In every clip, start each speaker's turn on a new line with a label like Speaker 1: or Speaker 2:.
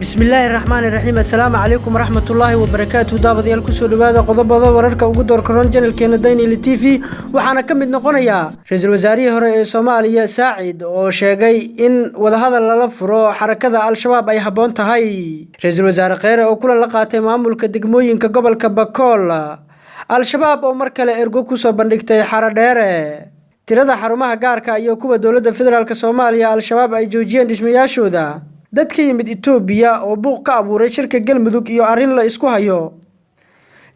Speaker 1: بسم الله الرحمن الرحيم السلام عليكم ورحمة الله وبركاته دابديال كسو دوادا qodobada wararka ugu door karoon channelkeena Daily TV waxaana kamid noqonaya ra'iisul wasaarihii hore ee Soomaaliya Saacid oo sheegay in wadahadal lala furo xarakada al-shabaab ay haboon tahay ra'iisul wasaare Khayre oo kula la qaatay maamulka degmooyinka gobolka Bakool al-shabaab oo mar kale ergo ku soo bandhigtay xaradheere tirada xarumaha gaarka iyo kuwa dawladda federaalka Soomaaliya al-shabaab ay joojiyeen dhismayaashooda dadka yimid Itoobiya oo buuq ka abuuray shirka Galmudug iyo arin la isku hayo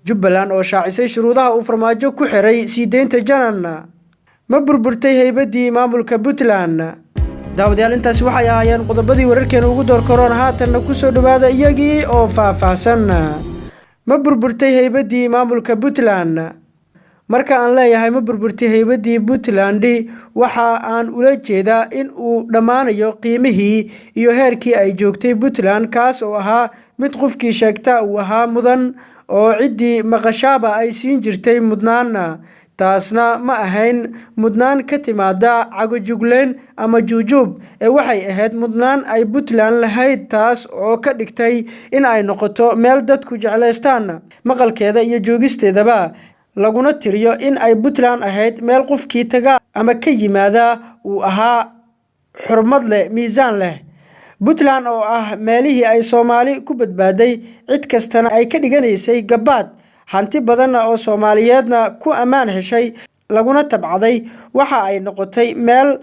Speaker 1: Jubbaland oo shaacisay shuruudaha uu farmaajo ku xiray siideynta janan ma burburtay haybadii maamulka Puntland daawadayaal intaas waxay ahaayeen qodobadii wararkeena ugu door karoon haatan ku soo dhawaada iyagii oo faahfaahsan ma burburtay haybadii maamulka Puntland marka aan leeyahay ma burburtay haybadii Puntland waxa aan ula jeedaa in uu dhamaanayo qiimihii iyo heerkii ay joogtay Puntland kaas oo ahaa mid qofkii sheegta uu ahaa mudan oo cidii maqashaaba ay siin jirtay mudnaan taasna ma ahayn mudnaan ka timaada cagajugleen ama juujub ee waxay ahayd mudnaan ay Puntland lahayd taas oo ka dhigtay in ay noqoto meel dadku jecleystaan maqalkeeda iyo joogisteedaba laguna tiriyo in ay Puntland ahayd meel qofkii taga ama ka yimaada uu ahaa xurmad leh miisaan leh Puntland oo ah meelihii ay Soomaali ku badbaaday cid kastana ay ka dhiganaysay gabaad hanti badan oo Soomaaliyeedna ku amaan heshay laguna tabcaday waxa ay noqotay meel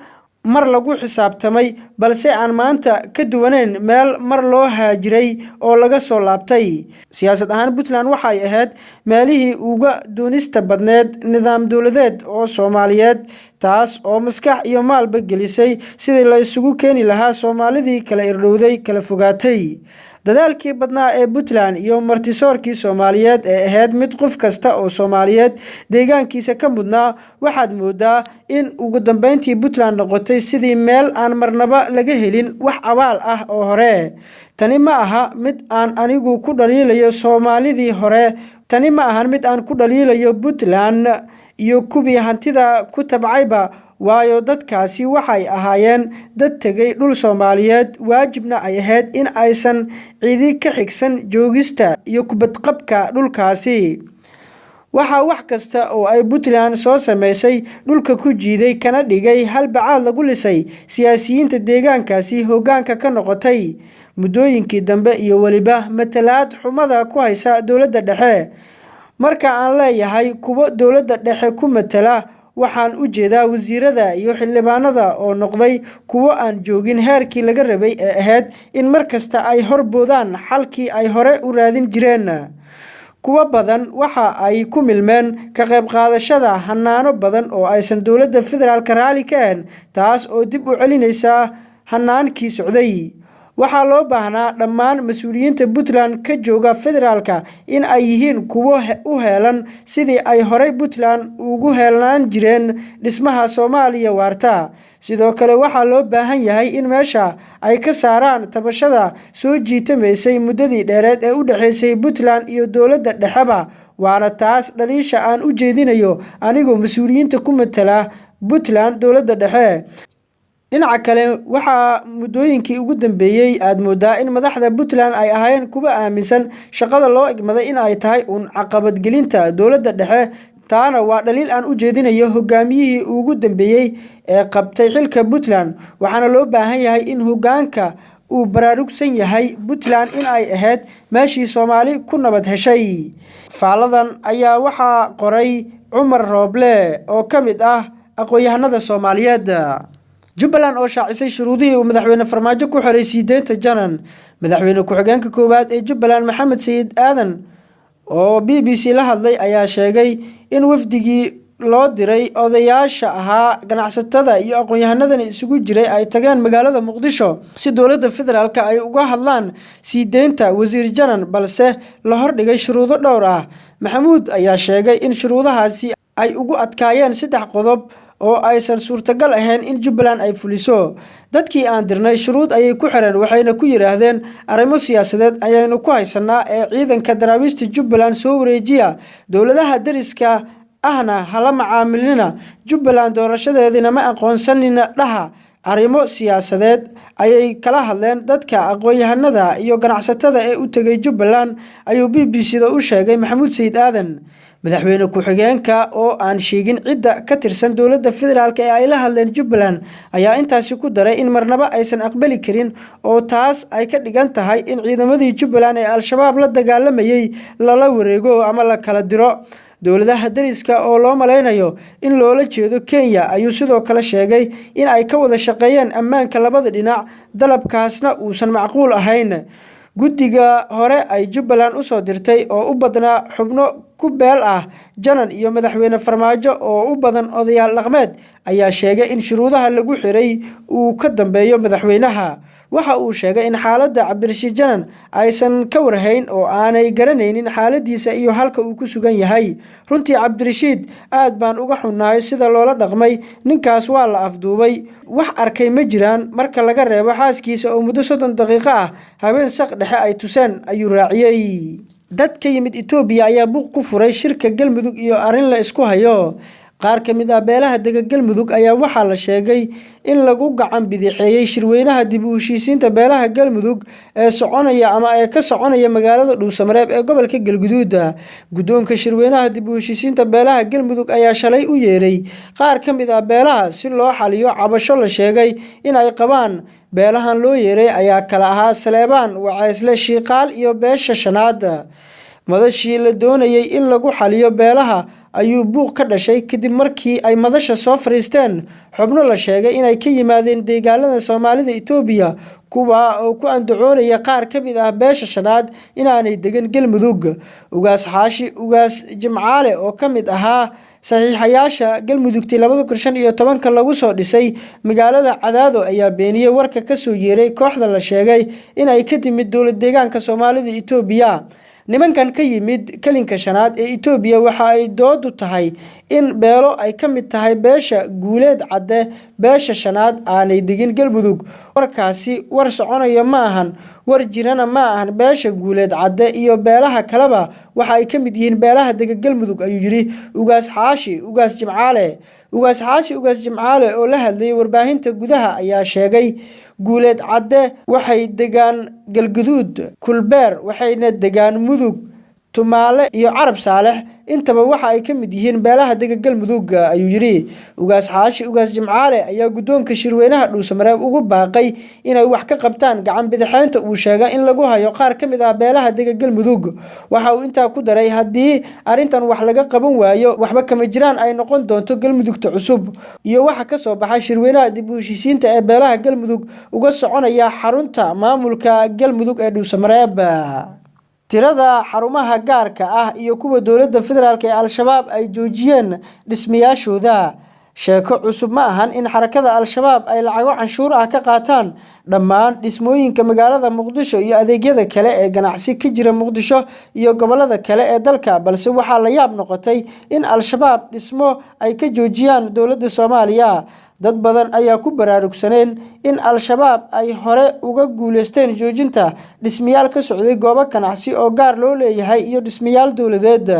Speaker 1: mar lagu xisaabtamay balse aan maanta ka duwaneyn meel mar loo haajiray oo laga soo laabtay siyaasad ahaan Puntland waxay ahayd meelihii uga doonista badneed nidaam dawladeed oo Soomaaliyeed taas oo maskax iyo maalba gelisay sidii la isugu keeni lahaa Soomaalidii kala irdhowday kala fogaatay dadaalkii badnaa ee Puntland iyo martisoorkii Soomaaliyeed ee ahayd mid qof kasta oo Soomaaliyeed deegaankiisa ka mudnaa waxaad moodaa in ugu dambeyntii Puntland noqotay sidii meel aan marnaba laga helin wax abaal ah oo hore tani ma aha mid aan anigu ku dhaliilayo Soomaalidii hore tani ma ahan mid aan ku dhaliilayo Puntland iyo kubii hantida ku tabcayba waayo dadkaasi waxay ahaayeen dad tagay dhul Soomaaliyeed waajibna ay ahayd in aysan cidi ka xigsan joogista iyo kubadqabka dhulkaasi waxa wax kasta oo ay Puntland soo sameysay dhulka ku jiiday kana dhigay hal bacaad lagu lisay siyaasiyiinta deegaankaasi hoggaanka ka noqotay muddooyinkii dambe iyo waliba matalaad xumada ku haysa dawladda dhexe marka aan leeyahay kuwa dawladda dhexe ku matala waxaan u jeedaa wasiirada iyo xildhibaanada oo noqday kuwo aan joogin heerkii laga rabay ee ahayd in markasta ay horboodaan xalkii ay hore u raadin jireen kuwa badan waxa ay ku milmeen ka qayb qaadashada hanaano badan oo aysan dawladda federaalka raali ka ahayn taas oo dib u celinaysa hanaankii socday waxaa loo baahnaa dhammaan mas'uuliyiinta Puntland ka jooga federaalka in ay yihiin kuwo u heelan sidii ay horey Puntland ugu heelan jireen dhismaha Soomaaliya waarta sidoo kale waxaa loo baahan yahay in meesha ay ka saaraan tabashada soo jiitameysay muddadii dheereed ee u dhaxeysay Puntland iyo dawladda dhexeba waana taas dhaliisha aan u jeedinayo anigoo mas'uuliyiinta ku matala Puntland dawladda dhexe dhinaca kale waxa muddooyinkii ugu dambeeyay aad moodaa in madaxda Puntland ay ahaayeen kuwa aaminsan shaqada loo igmaday in ay tahay caqabad gelinta dawladda dhexe taana waa dhaliil aan u jeedinayo hogaamiyihii ugu dambeeyay ee qabtay xilka Puntland waxaana loo baahan yahay in hoggaanka uu baraarugsan yahay Puntland in ay ahayd meeshii Soomaali ku nabad heshay faaladan ayaa waxa qoray Cumar Rooble oo kamid ah aqoonyahanada Soomaaliyeed Jubbaland oo shaacisay shuruudihii uu madaxweyne farmaajo ku xiray siideynta janan madaxweyne ku-xigeenka koowaad ee Jubbaland Maxamed Sayid Aadan oo BBC la hadlay ayaa sheegay in wafdigii loo diray odayaasha ahaa ganacsatada iyo aqoonyahanada isugu jiray ay tageen magaalada Muqdisho si dawladda federaalka ay uga hadlaan siideynta wasiir janan balse la hordhigay shuruudo dhowr ah Maxamuud ayaa sheegay in shuruudahaasi ay ugu adkaayeen 3 qodob oo aysan suurtagal ahayn in Jubbaland ay fuliso dadkii aan dirnay shuruud ayay ku xireen waxayna ku yiraahdeen arrimo siyaasadeed ayaynu ku haysanaa ee ciidanka daraawiishta Jubbaland soo wareejiya dawladaha dariska ahna hala macaamilina Jubbaland doorashadeedina ma aqoonsanina dhaha arrimo siyaasadeed ayay kala hadleen dadka aqoon-yahanada iyo ganacsatada ee u tegay Jubbaland ayuu BBC-da u sheegay Maxamuud Sayid Aadan. madaxweyne ku-xigeenka oo aan sheegin cidda ka tirsan dowladda federaalka ee ay la hadleen Jubbaland ayaa intaasi ku daray in marnaba aysan aqbali karin oo taas ay ka dhigan tahay in ciidamadii Jubbaland ee Al-shabaab la dagaalamayay lala wareego ama la kala diro. dowladaha dariska oo loo maleynayo in loola jeedo Kenya ayuu sidoo kale sheegay in ay ka wada shaqeeyeen ammaanka labada dhinac, dalabkaasna uusan macquul ahayn. guddiga hore ay Jubbaland u soo dirtay oo u badnaa xubno ku beel ah Janan iyo madaxweyne Farmaajo oo u badan odayaal dhaqameed ayaa sheegay in shuruudaha lagu xiray uu ka dambeeyo madaxweynaha. waxa uu sheegay in xaaladda Cabdirashiid Janan aysan ka warhayn oo aanay garanaynin xaaladiisa iyo halka uu ku sugan yahay. runtii Cabdirashiid aad baan uga xunnahay sida loola dhaqmay, ninkaas waa la afduubay, wax arkay ma jiraan marka laga reebo xaaskiisa oo muddo 30 daqiiqo ah habeen saq dhexe ay tuseen, ayuu raaciyay. dad ka yimid Itoobiya ayaa buuq ku furay shirka Galmudug iyo arrin la isku hayo. qaar ka mid ah beelaha dega Galmudug ayaa waxaa la sheegay in lagu gacan bidixeeyay shirweynaha dib u heshiisiinta beelaha Galmudug ee soconaya ama ay ka soconaya magaalada Dhuusamareeb ee gobolka Galguduud. guddoonka shirweynaha dib u heshiisiinta beelaha Galmudug ayaa shalay u yeeray qaar ka mid ah beelaha si loo xaliyo cabasho la sheegay in ay qabaan. beelahan loo yeeray ayaa kala ahaa Saleebaan, Wacaysle, Shiiqaal iyo Beesha Shanaad. madashii la doonayay in lagu xaliyo beelaha ayuu buuq ka dhashay kadib markii ay madasha soo fariisteen xubno la sheegay inay ka yimaadeen deegaanada Soomaalida Itoobiya, kuwa oo ku andacoonaya qaar ka mid ah Beesha Shanaad inaanay degan Galmudug. ugaas xaashi ugaas Jimcaale oo ka mid ahaa saxiixayaasha Galmudugtii 2015 lagu soo dhisay magaalada Cadaado ayaa beeniyay warka ka soo yeeray kooxda la sheegay inay ka timid dowlad deegaanka Soomaalida Itoobiya. nimankan ka yimid kalinka shanaad ee Itoobiya waxa ay doodu tahay in beelo ay ka mid tahay Beesha Guuleed Cadde, Beesha Shanaad aanay degin Galmudug. warkaasi war soconaya ma ahan, war jirana ma ahan. Beesha Guuleed Cadde iyo beelaha kaleba waxa ay ka mid yihiin beelaha dega Galmudug, ayuu yiri ugaas xaashi ugaas Jimcaale. ugaas xaashi ugaas Jimcaale oo la hadlayay warbaahinta gudaha ayaa sheegay Guuleed Cadde waxay degaan Galguduud, Kulbeer waxayna degaan Mudug, Tumaale iyo Carab Saalex, intaba waxa ay ka mid yihiin beelaha dega Galmudug, ayuu yiri ugaas xaashi ugaas Jimcaale. ayaa guddoonka shirweynaha Dhuusamareeb ugu baaqay inay wax ka qabtaan gacan bidixeynta uu sheegay in lagu hayo qaar ka mid ah beelaha dega Galmudug. waxa uu intaa ku daray haddii arrintan wax laga qaban waayo waxba kama jiraan ay noqon doonto Galmudugta cusub. iyo waxa ka soo baxay shirweynaha dib u heshiisiinta ee beelaha Galmudug uga soconaya xarunta maamulka Galmudug ee Dhuusamareeb. tirada xarumaha gaarka ah iyo kuwa dowladda federaalka ee Al-shabaab ay joojiyeen dhismayaashooda. sheeko cusub ma ahan in xarakada Al-shabaab ay lacago canshuur ah ka qaataan dhammaan dhismooyinka magaalada Muqdisho iyo adeegyada kale ee ganacsi ka jira Muqdisho iyo gobolada kale ee dalka, balse waxaa la yaab noqotay in Al-shabaab dhismo ay ka joojiyaan dowladda Soomaaliya. dad badan ayaa ku baraarugsaneen in Al-shabaab ay hore uga guuleysteen joojinta dhismayaal ka socday goobo ganacsi oo gaar loo leeyahay iyo dhismayaal dowladeed.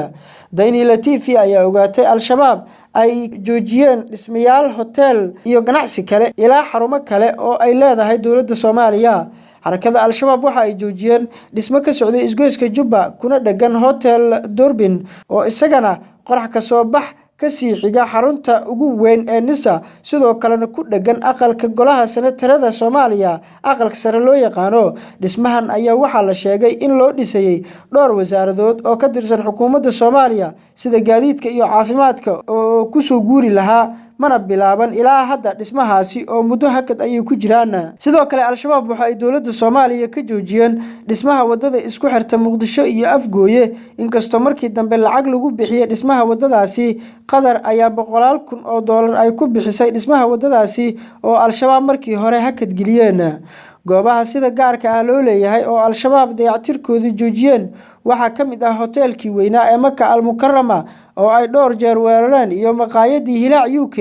Speaker 1: Daynila TV ayaa ogaatay Al-shabaab ay joojiyeen dhismayaal hotel iyo ganacsi kale ilaa xarumo kale oo ay leedahay dowladda Soomaaliya. xarakada Al-shabaab waxa ay joojiyeen dhismo ka socday isgoyska Jubba kuna dhagan Hotel Durbin oo isagana qorax ka soo bax kasii xiga xarunta ugu weyn ee Nisa, sidoo kalena ku dhagan aqalka golaha senatarada Soomaaliya, aqalka sare loo yaqaano. dhismahan ayaa waxaa la sheegay in loo dhisayay dhowr wasaaradood oo ka tirsan xukuumadda Soomaaliya sida gaadiidka iyo caafimaadka oo ku soo guuri lahaa, mana bilaaban ilaa hadda dhismahaasi oo muddo hakad ayay ku jiraan. sidoo kale Al-shabaab waxa ay dowladda Soomaaliya ka joojiyeen dhismaha wadada isku xirta Muqdisho iyo Afgooye, inkastoo markii dambe lacag lagu bixiyay dhismaha wadadaasi. Qatar ayaa $100,000 ay ku bixisay dhismaha wadadaasi oo Al-shabaab markii hore hakad geliyeen. goobaha sida gaarka ah loo leeyahay oo Al-shabaab dayactirkooda joojiyeen waxaa ka mid ah hoteelkii weynaa ee Maka Al-Mukarrama oo ay dhowr jeer weerareen iyo maqaayadii Hilaac UK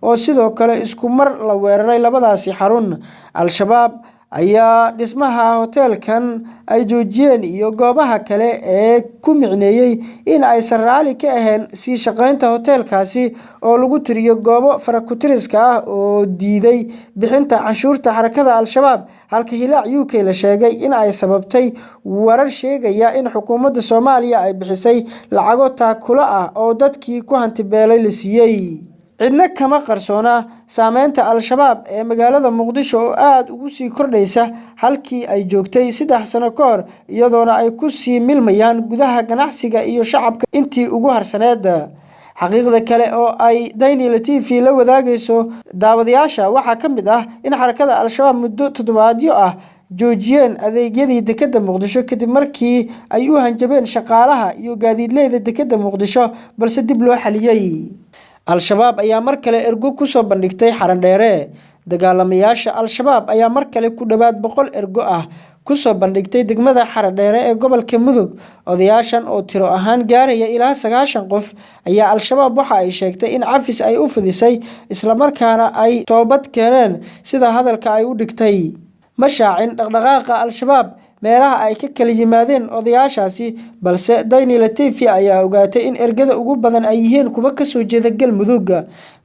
Speaker 1: oo sidoo kale isku mar la weeraray labadaasi xarun. Al-shabaab ayaa dhismaha hoteelkan ay joojiyeen iyo goobaha kale ee ku micneeyay in aysan raali ka ahayn sii shaqaynta hoteelkaasi oo lagu tiriyo goobo farakutiriska ah oo diiday bixinta canshuurta xarakada Al-Shabaab halka Hilaac UK la sheegay in ay sababtay warar sheegaya in xukuumadda Soomaaliya ay bixisay lacago taakula ah oo dadkii ku hantibeelay la siiyay. cidna kama qarsoona saameynta Al-Shabaab ee magaalada Muqdisho oo aad ugu sii kordhaysa halkii ay joogtay 3 sano ka hor iyadoona ay ku sii milmayaan gudaha ganacsiga iyo shacabka intii ugu harsaneed. xaqiiqda kale oo ay Daily TV la wadaagayso daawadayaasha waxaa ka mid ah in xarakada Al-Shabaab muddo toddobaadyo ah joojiyeen adeegyadii dekedda Muqdisho kadib markii ay u hanjabeen shaqaalaha iyo gaadiidleyda dekedda Muqdisho balse dib loo xaliyay. Al-Shabaab ayaa mar kale ergo ku soo bandhigtay Xarandheere. dagaalamayaasha Al-Shabaab ayaa mar kale ku dhawaad 100 ergo ah ku soo bandhigtay degmada Xarandheere ee gobolka Mudug. odayaashan oo tiro ahaan gaaraya ilaa 90 qof ayaa Al-Shabaab waxa ay sheegtay in cafis ay u fidisay isla markaana ay toobad keeneen sida hadalka ay u dhigtay. ma shaacin dhaqdhaqaaqa Al-Shabaab meelaha ay ka kala yimaadeen odayaashaasi balse Daily TV ayaa ogaatay in ergada ugu badan ay yihiin kuwa ka soo jeeda Galmudug.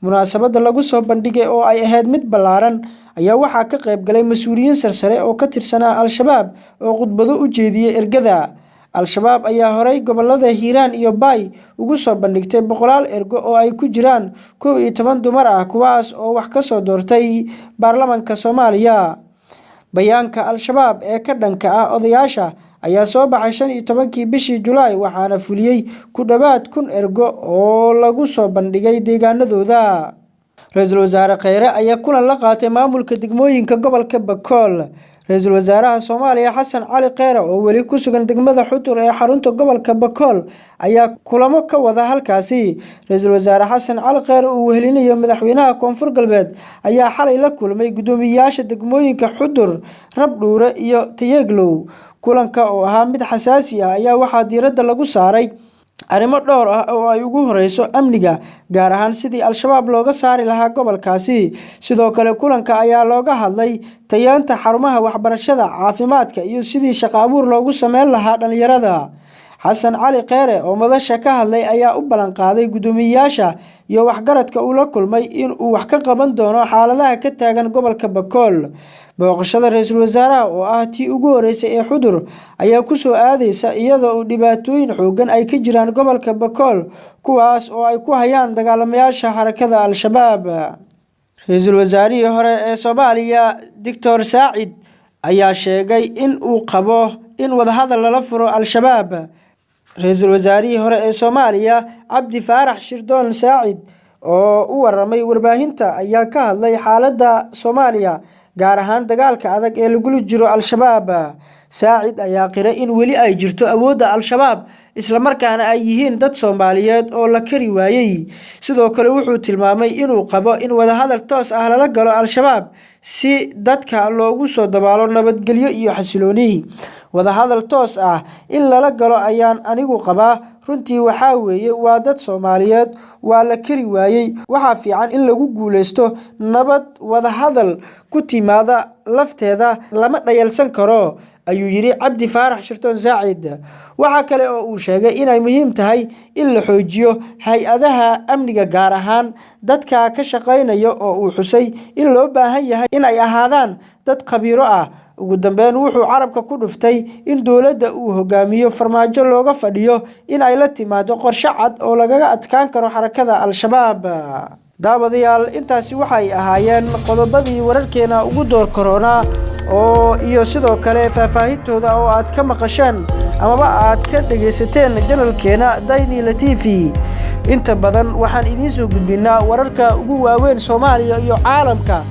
Speaker 1: munaasabada lagu soo bandhigay oo ay ahayd mid ballaaran ayaa waxaa ka qayb galay mas'uuliyiin sarsare oo ka tirsanaa Al-Shabaab oo khudbado u jeediyay ergada. Al-Shabaab ayaa horay gobolada Hiiraan iyo Bay ugu soo bandhigtay 100 ergo oo ay ku jiraan 11 dumar ah kuwaas oo wax ka soo doortay baarlamaanka Soomaaliya. bayaanka Al-Shabaab ee ka dhanka ah odayaasha ayaa soo baxay 15kii bishii Julaay waxaana fuliyay ku dhawaad 1000 ergo oo lagu soo bandhigay deegaanadooda. Ra'iisul Wasaare Khayre ayaa kulan la qaatay maamulka degmooyinka gobolka Bakool. Ra'iisul Wasaaraha Soomaaliya Xasan Cali Khayre oo weli ku sugan degmada Xudur ee xarunta gobolka Bakool ayaa kulamo ka wada halkaasi. Ra'iisul Wasaare Xasan Cali Khayre oo wehelinayo madaxweynaha Koonfur Galbeed ayaa xalay la kulmay gudoomiyaasha degmooyinka Xudur, Rabdhuure iyo Tayaglow. kulanka oo ahaa mid xasaasi ah ayaa waxaa diiradda lagu saaray arrimo dhowr ah oo ay ugu horeyso amniga gaar ahaan sidii Al-Shabaab looga saari lahaa gobolkaasi. sidoo kale kulanka ayaa looga hadlay tayeynta xarumaha waxbarashada, caafimaadka iyo sidii shaqo abuur loogu sameyn lahaa dhalinyarada. Xasan Cali Khayre oo madasha ka hadlay ayaa u ballan qaaday gudoomiyaasha iyo waxgaradka uu la kulmay in uu wax ka qaban doono xaaladaha ka taagan gobolka Bakool. booqashada ra'iisul wasaaraha oo ah tii ugu horeysay ee Xudur ayaa ku soo aadaysa iyadoo dhibaatooyin xooggan ay ka jiraan gobolka Bakool kuwaas oo ay ku hayaan dagaalamayaasha xarakada Al-Shabaab. ra'iisul wasaarihii hore ee Soomaaliya Dr. Saacid ayaa sheegay in uu qabo in wadahadal lala furo Al-Shabaab. ra'iisul wasaarihii hore ee Soomaaliya Cabdi Faarax Shirdoon Saacid oo u waramay warbaahinta ayaa ka hadlay xaaladda Soomaaliya gaar ahaan dagaalka adag ee lagu jiro Al-Shabaab. Saacid ayaa qiray in weli ay jirto awoodda Al-Shabaab isla markaana ay yihiin dad Soomaaliyeed oo la kari waayay. sidoo kale wuxuu tilmaamay inuu qabo in wadahadal toos ah lala galo Al-Shabaab si dadka loogu soo dabaalo nabadgelyo iyo xasilooni. wadahadal toos ah in lala galo ayaan anigu qabaa. runtii waxaa weeye waa dad Soomaaliyeed waa la kari waayay. waxaa fiican in lagu guuleysto nabad. wadahadal ku timaada lafteeda lama dhayalsan karo ayuu yiri Cabdi Faarax Shirdoon Saacid. waxa kale oo uu sheegay inay muhiim tahay in la xoojiyo hay'adaha amniga gaar ahaan dadka ka shaqeynaya oo uu xusay in loo baahan yahay in ay ahaadaan dad khabiiro ah. ugu dambeyn wuxuu carabka ku dhuftay in dowladda uu hogaamiyo Farmaajo looga fadhiyo in ay la timaado qorshe cad oo lagaga adkaan karo xarakada Al-Shabaab. daawadayaal intaasi waxay ahaayeen qodobadii wararkeena ugu door corona oo iyo sidoo kale faahfaahintooda oo aad ka maqasheen amaba aad ka dhageysateen channelkeena Daily TV. inta badan waxaan idiin soo gudbinaa wararka ugu waaweyn Soomaaliya iyo caalamka.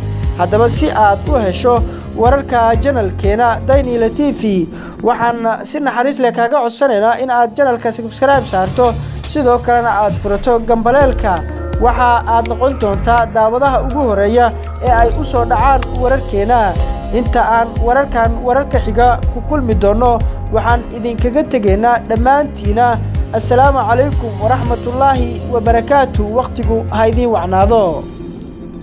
Speaker 1: haddaba si aad u hesho wararka channelkeena Daily TV waxaan si naxariis leh kaaga codsanaynaa in aad channelka subscribe saarto sidoo kalena aad furato gambaleelka. waxa aad noqon doontaa daawadaha ugu horeeya ee ay u soo dhacaan wararkeena. inta aan wararka xiga ku kulmi doono waxaan idinkaga tegaynaa dhammaantiina assalaamu calaykum waraxmatullaahi wabarakaatuh. waqtigu ha idin wacnaado.